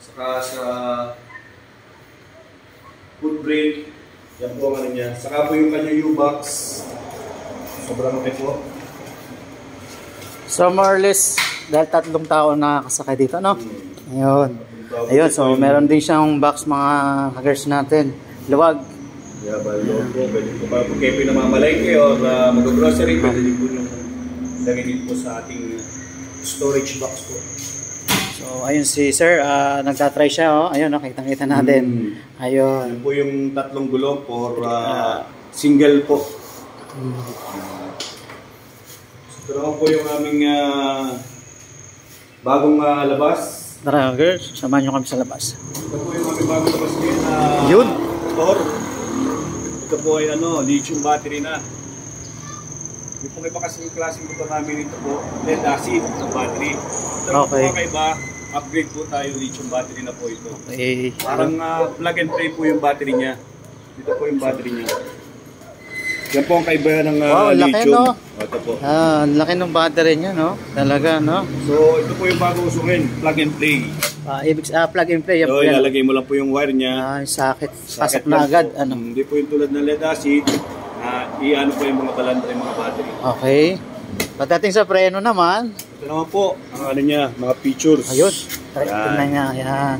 Saka sa foot brake. Yan po ang ano niya. Saka po yung kanyang U-box. Sobrang okay po. So more or less, dahil 3 tao na nakasakay dito, no? Ayun. Ayun, so meron din siyang box mga kagers natin. Luwag. Yeah, balong po. Pwede po pa kayo po namamalengke o mag-grocery. Pwede din po yung lagay din po sa ating storage box po. So ayun si sir, nagtatry siya, oh. Ayun, nakita natin. Ayun. Yan po yung 3 gulong for single po. Ito naman po yung aming bagong labas. Tara girls, samahan nyo kami sa labas. Ito po yung aming bagong labas ngayon na yun. motor. Ito po ay lithium battery na. Yung po iba kasi yung klaseng motor namin ito po, lead acid ng battery. Ito okay. Po iba, upgrade po tayo, lithium battery na po ito. Okay. Parang plug and play po yung battery niya. Dito po yung battery niya. Yan po ang kaibahan ng wow, lithium. Laki, no? Ito po. Laki ng battery niya, no? Talaga, no? So, ito po yung bagong usuhin, plug and play. Plug and play. So, ilalagay mo lang po yung wire niya. Sakit. Pasok na agad. Ano? Hindi po yung tulad ng lead acid. I-ano po yung mga balandra yung mga battery. Okay. Pagdating sa preno naman. Ito naman po, ang ano niya, mga features. Ayun. Tingnan niya. Yan.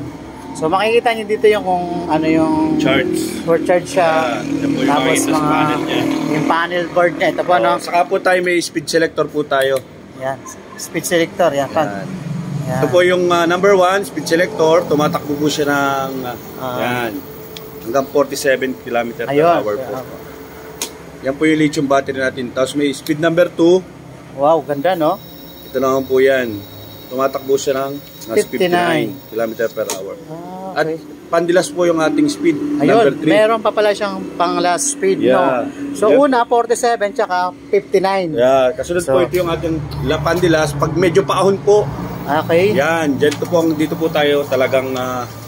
So makikita niyo dito yung kung ano yung charge. For charge siya. Tapos mga panel niya. Yung panel board niya. Ito po, no? Saka po tayo may speed selector po tayo. Yan. Speed selector. Yan. Yan. Ito po yung number 1, speed selector. Tumatakbo po siya ng yan. Hanggang 47 km per hour po. Yan po yung lithium battery natin. Tapos may speed number 2. Wow, ganda, no? Ito naman po yan. Tumatakbo siya ng 59 km per hour. Okay. At pandilas po yung ating speed. Ayun, number 3. meron pa pala siyang pang last speed, no? So una, 47, tsaka 59. Yeah, kasunod po ito yung ating pandilas. Pag medyo paahon po, okay. Yan, dito po tayo talagang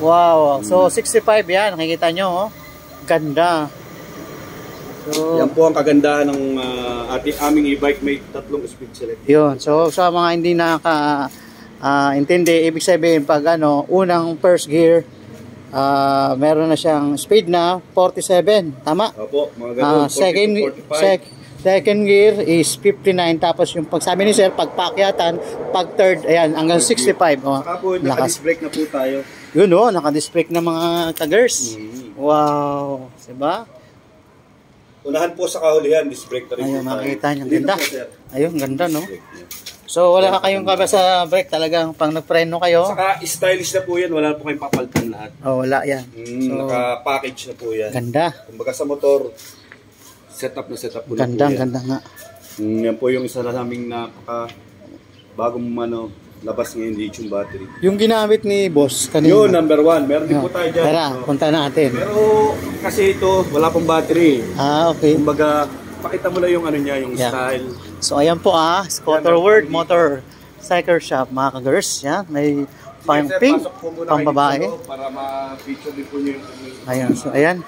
wow, so 65 yan, nakikita nyo, oh. Ganda. So, yan po ang kagandahan ng aming e-bike, may 3 speed selector. Yun, so sa mga hindi intindi, ibig sabihin pag unang first gear, meron na siyang speed na 47, tama? Opo, mga ganun, 40 to 45. Second gear is 59, tapos yung pag sabi ni sir, pag paakyatan, pag third, ayan, hanggang 65. Oh, saka po, naka-disc brake na po tayo. Yun, oh, naka-disc brake na mga kagers. Wow, diba? Unahan po sa kahulihan, disc brake na rin. Ayun, makikita niyo, ganda. Ayun, ganda, no? So, wala kayong kaba sa brake, talagang pang nagpreno kayo. Saka stylish na po yan, wala po kayong papalitan lahat. Oh, wala yan. So, naka-package na po yan. Ganda. Kumbaga sa motor, setup po ganda, na po yan. Ganda nga. Yan po yung isa na naming bagong labas ngayon, lithium battery. Yung ginamit ni boss kanina. Yun, number 1. Meron din po tayo dyan. Tara, punta natin. Pero kasi ito, wala pong battery. Okay. Kumbaga, pakita mo na yung niya, yung style. So ayan po Scooter World Motor Cycle Shop, mga kagers. Yan, may pang pink, pang babae. Para ma-feature din po nyo yung ayan, so ayan.